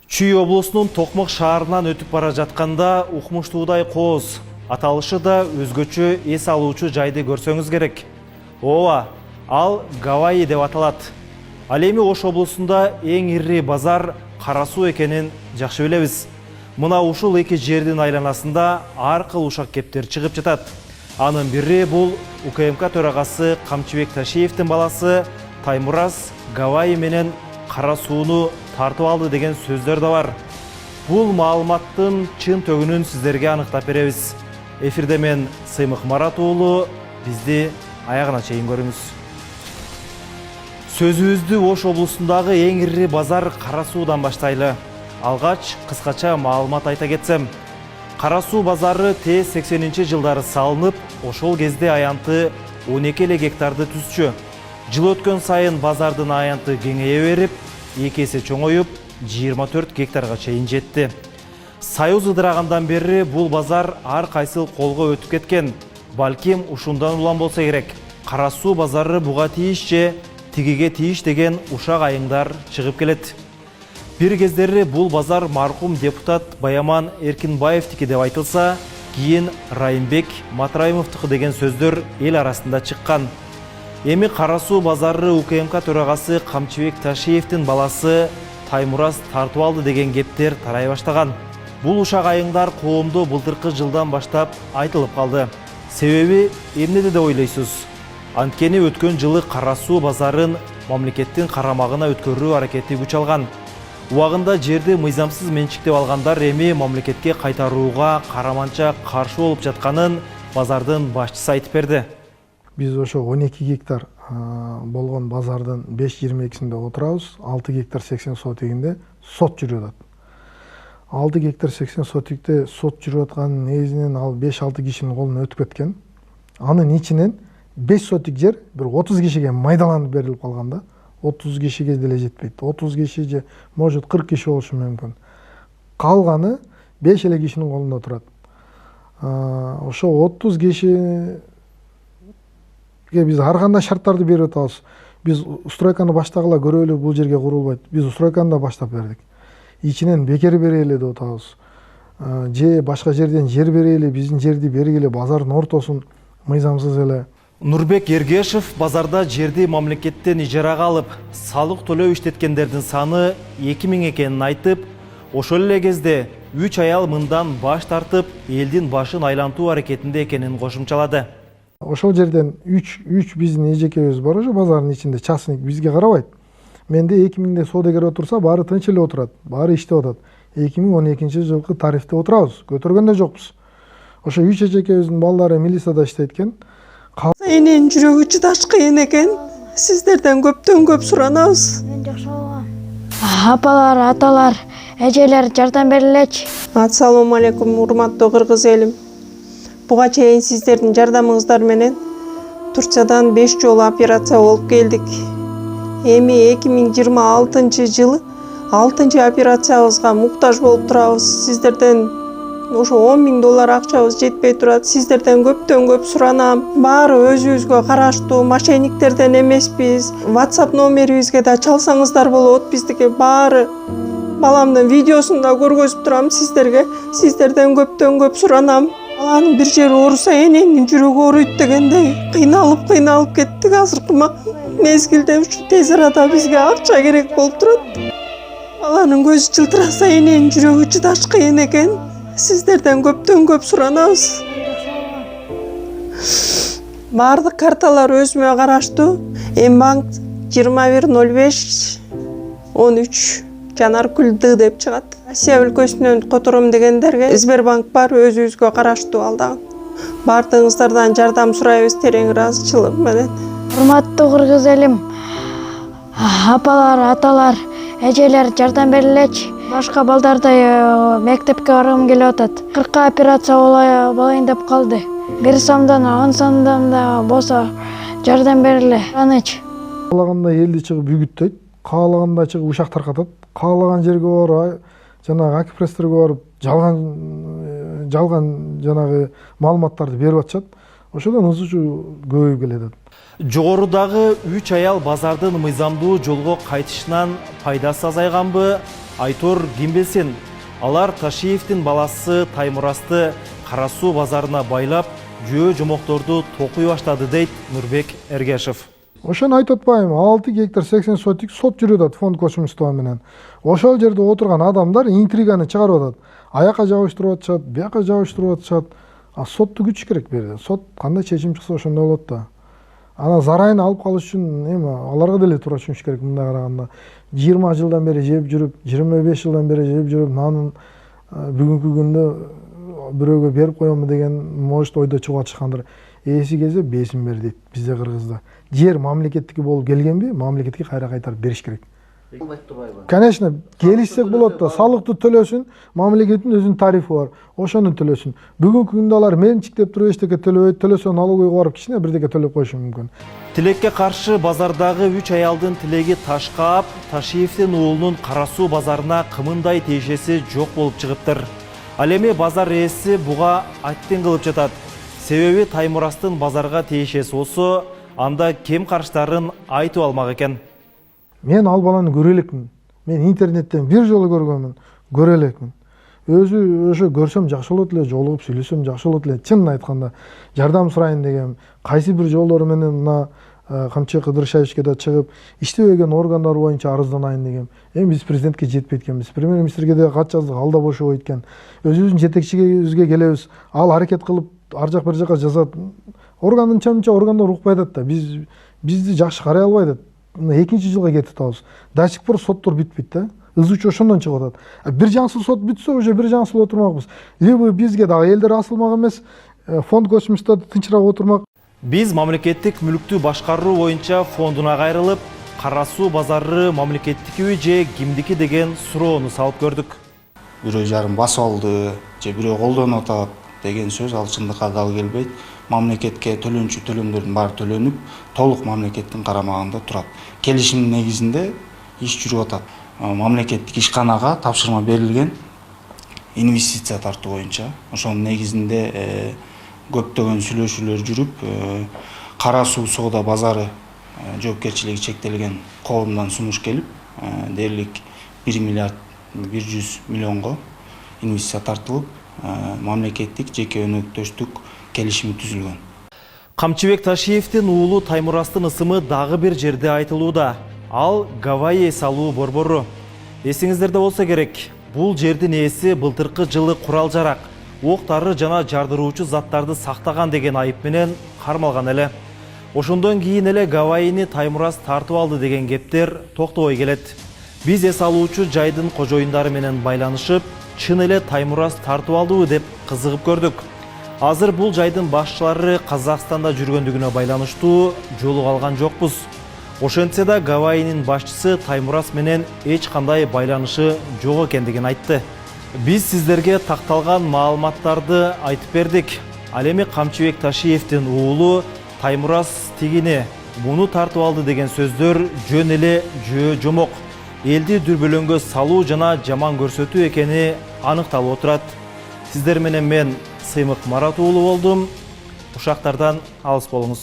Чүй облусунун Токмок шаарынан өтүп бара жатканда укмуштуудай кооз, аталышы да өзгөчө эс алуучу жайды көрсөңүз керек. Ооба, ал Гавайи деп аталат. Ал эми Ош облусунда эң ирри базар Кара Суу экенин жакшы билебиз. Мына ушул эки жердин айланасында ар кыл ушак кептер чыгып жатат. Анын бири бул УКМК төрагасы Камчыбек Ташиевдин баласы Таймураз Гавайи менен Кара Сууну тартып алды деген сөздөр да бар. Бул маалыматтын чын төгүнүн сиздерге аныктап беребиз. Эфирде мен Сыймык Марат уулу, бизди аягына чейин көрүңүз. Сөзүбүздү Ош облусундагы эң ирри базар Кара Суудан баштайлы. Алгач кыскача маалымат айта кетсем, Кара Суу базары тез 80-жылдары салынып, ошол кезде аянты 12 эле гектарды түзчү. Жыл өткөн сайын базардын аянты кеңейе берип, 2 эсе чоңоюп, 24 гектарга чейин жетти. Союз ыдырагандан бери бул базар ар кайсыл колго өтүп кеткен. Балким ушундан улам болсо керек. Кара Суу базары буга тийиш же тигиге тийиш деген ушак айыңдар чыгып келет. Бир кездери бул базар маркум депутат Баяман Эркинбаевдики деп айтылса, кийин Райымбек Матраимовдуку деген сөздөр эл арасында чыккан. Эми Кара Суу базары УКМК төрагасы Камчыбек Ташиевдин баласы Таймураз тартып алды деген кептер тарай баштаган. Бул ушак айыңдар коомдо былтыркы жылдан баштап айтылып калды. Себеби эмнеде деп ойлойсуз? Анткени өткөн жылы Кара Суу базарын мамлекеттин карамагына өткөрүү аракети күч алган. Убагында жерди мыйзамсыз менчиктеп алгандар эми мамлекетке кайтарууга караманча каршы болуп жатканын базардын башчысы айтып берди. Biz ошо 12 гектар болгон базардын 5-22-синде отурабыз. 6 гектар 80 сотигинде сот жүрүп атат. 6 гектар 80 сотикте сот жүрүп атканын негизинен ал 5-6 кишинин колуна өтүп кеткен. Анын ичинен 5 сотик жер бир 30 кишиге майдаланып берилип калган да. 30 кишиге деле жетпейт. 30 киши же может 40 киши болушу мүмкүн. Калганы 5 эле кишинин колунда турат. Ошо 30 киши биз ар кандай шарттарды берип атабыз. Биз стройканы баштагыла көрөлү, бул жерге курулбайт. Биз стройканы да баштап бердик. Ичинен бекер берели деп атабыз. Же башка жерден жер берели, биздин жерди бергиле, базардын ортосун мыйзамсыз эле. Нурбек Ергешев базарда жерди мамлекеттен ижарага алып, салык төлөп иштеткендердин саны 2000 экенин айтып, ошол эле кезде 3 аял мындан баш тартып, элдин башын айлантуу аракетинде экенин кошумчалады. Ошол жерден 3 биздин эжекебиз бар, ошо базардын ичинде частник бизге карабайт. Менде 2000де соодагер отурса, баары тынч эле отурат, баары иштеп атат. 2012-жылкы тарифте отурабыз, көтөргөн да жокпуз. Ошо 3 эжекебиздин балдары милицияда иштейт экен. Эненин жүрөгү чыдаш кыйын экен. Сиздерден көптөн көп суранабыз. Мен жакшы болгом. Апалар, аталар, эжелер жардам берилечи. Ассалому алейкум, урматтуу кыргыз элим. Буга чейин сиздердин жардамыңыздар менен Турциядан 5 жолу операция болуп келдик. Эми 2026-жылы 6-чы операциябызга муктаж болуп турабыз. Сиздерден ошо $10,000 акчабыз жетпей турат. Сиздерден көптөн көп суранам. Баары өзүбүзгө караштуу, мошенниктерден эмеспиз. WhatsApp номерибизге да чалсаңыздар болот. Биздики баары баламдын видеосун да көргөзүп турам сиздерге. Сиздерден көптөн көп суранам. Баланын бир жери ооруса эненин жүрөгү ооруйт дегендей кыйналып кеттик. Азыркы мезгилде ушу тез арада бизге акча керек болуп турат. Баланын көзү жылтыраса эненин жүрөгү чыдаш кыйын экен. Сиздерден көптөн көп суранабыз. Баардык карталар өзүмө караштуу. Банк 210513 Жанаркүл Д деп чыгат. Россия өлкөсүнөн котором дегендерге Сбербанк бар, өзүбүзгө караштуу ал дагы. Баардыгыңыздардан жардам сурайбыз терең ыраазычылык менен. Урматтуу кыргыз элим, апалар, аталар, эжелер жардам берилечи. Башка балдардай мектепке баргым келип атат. 40 операция болайын деп калды. 1 сомдон 10 сомдон да болсо жардам бериле. Анычы. Каалаганда элди чыгып үгүттөйт, каалаганда чыгып ушак таркатат, каалаган жерге барып, жанагы акипресстерге барып жалган жанагы маалыматтарды берип атышат. ошодон ызы чуу көбөйүп келатат. Жогорудагы 3 аял базардын мыйзамдуу жолго кайтышынан пайдасы азайганбы? Айтор ким билсин. Алар Ташиевдин баласы Таймурасты Кара Суу базарына байлап, жөө жомокторду токуй баштады дейт Нурбек Эргешев. Ошону айтып атпайбы, 6 гектар 80 сотик сот жүрүп атат фонд көчмөстөө менен. Ошол жерде отурган адамдар интриганы чыгарып атат. Аяка жабыштырып атышат, бияка жабыштырып атышат. А сотту күчүш керек берди. Сот кандай чечим чыкса ошондой болот да. Ана зарайын алып калыш үчүн аларга деле туура түшүнүш керек. Мындай караганда 20 жылдан бери жеп жүрүп, 25 жылдан бери жеп жүрүп, нанын бүгүнкү күндө бирөөгө берип коёмун деген может ойдо чыгып атышкандыр. Эси кезде бесин бер дейт бизде Кыргызда. Жер мамлекеттики болуп келгенби, мамлекетке кайра кайтарып бериш керек. Конечно, келишсек болот да, салыкты төлөсүн, мамлекеттин өзүнүн тарифи бар. Ошону төлөсүн. Бүгүнкү күндө алар менчиктеп туруп эчтеке төлөбөйт, төлөсө налогойго барып кичине бирдеке төлөп коюшу мүмкүн. Тилекке каршы базардагы 3 аялдын тилеги ташкап, Ташиевдин уулунун Кара Суу базарына кымындай тиешеси жок болуп чыгыптыр. Ал эми базар ээси буга аттен кылып жатат. Себеби Таймурастын базарга тиешеси болсо, анда кем карштарын айтып алмак экен. Мен ал баланы көрө элекмин. Мен интернеттен бир жолу көргөнмүн, көрө элекмин. Өзү ошо көрсөм жакшы болот эле, жолугуп сүйлөсөм жакшы болот эле. Чынын айтканда, жардам сурайын дегем. Кайсы бир жолдору менен мына Камчы Кыдыршаевичке да чыгып, иштебеген органдар боюнча арызданайын дегем. Эми биз президентке жетпейт экенбиз. Премьер-министрге да кат жаздык, ал да бошобойт экен. Өзүбүздүн жетекчибизге келебиз, ал аракет кылып ар жак бир жака жазат. Органдын чамча органдар укпай атат да. Бизди жакшы карай албай атат. Экинчи жылга кетип атабыз. До сих пор соттор бүтпөйт да. Ызычы ошондон чыгып атат. Бир жаңсыл сот бүтсө, уже бир жаңсыл отурмакпыз. Либо бизге дагы элдер асылмак эмес, фонд көчмөстөрдү тынчыраак отурмак. Биз мамлекеттик мүлктү башкаруу боюнча фондуна кайрылып, Кара Суу базары мамлекеттикиби же кимдики деген суроону салып көрдүк. Бирөө жарым басып алды, же бирөө колдонуп атат деген сөз ал чындыкка дал келбейт. Мамлекетке төлөнчү төлөмдөрдүн баары төлөнүп, толук мамлекеттин карамагында турат. Келишимдин негизинде иш жүрүп атат. Мамлекеттик ишканага тапшырма берилген инвестиция тартуу боюнча. Ошонун негизинде көптөгөн сүйлөшүүлөр жүрүп, Кара Суу соода базары жоопкерчилиги чектелген коомдон сунуш келип, дээрлик 1 миллиард 100 миллионго инвестиция тартылып, мамлекеттик жеке өнөктөштүк келишими түзүлгөн. Камчыбек Ташиевдин уулу Таймурастын ысымы дагы бир жерде айтылууда. Ал Гавайи салуу борбору. Эсиңиздерде болсо керек, бул жердин ээси былтыркы жылы курал-жарак, ок-дары жана жардыруучу заттарды сактаган деген айып менен кармалган эле. Ошондон кийин эле Гавайини Таймурас тартып алды деген кептер токтобой келет. Биз эс алуучу жайдын кожоюндары менен байланышып, чын эле Таймурас тартып алдыбы деп кызыгып көрдүк. Азыр бул жайдын башчылары Казакстанда жүргөндүгүнө байланыштуу жолугуп алган жокпуз. Ошентсе да Гавайинин башчысы Таймурас менен эч кандай байланышы жок экендигин айтты. Биз сиздерге такталган маалыматтарды айтып бердик. Ал эми Камчыбек Ташиевдин уулу Таймурас тигини, муну тартып алды деген сөздөр жөн эле жөө жомок. Элди дүрбөлөңгө салуу жана жаман көрсөтүү экени аныкталып отурат. Сиздер менен мен Сыймык Марат уулу болдум. Ушактардан алыс болуңуз.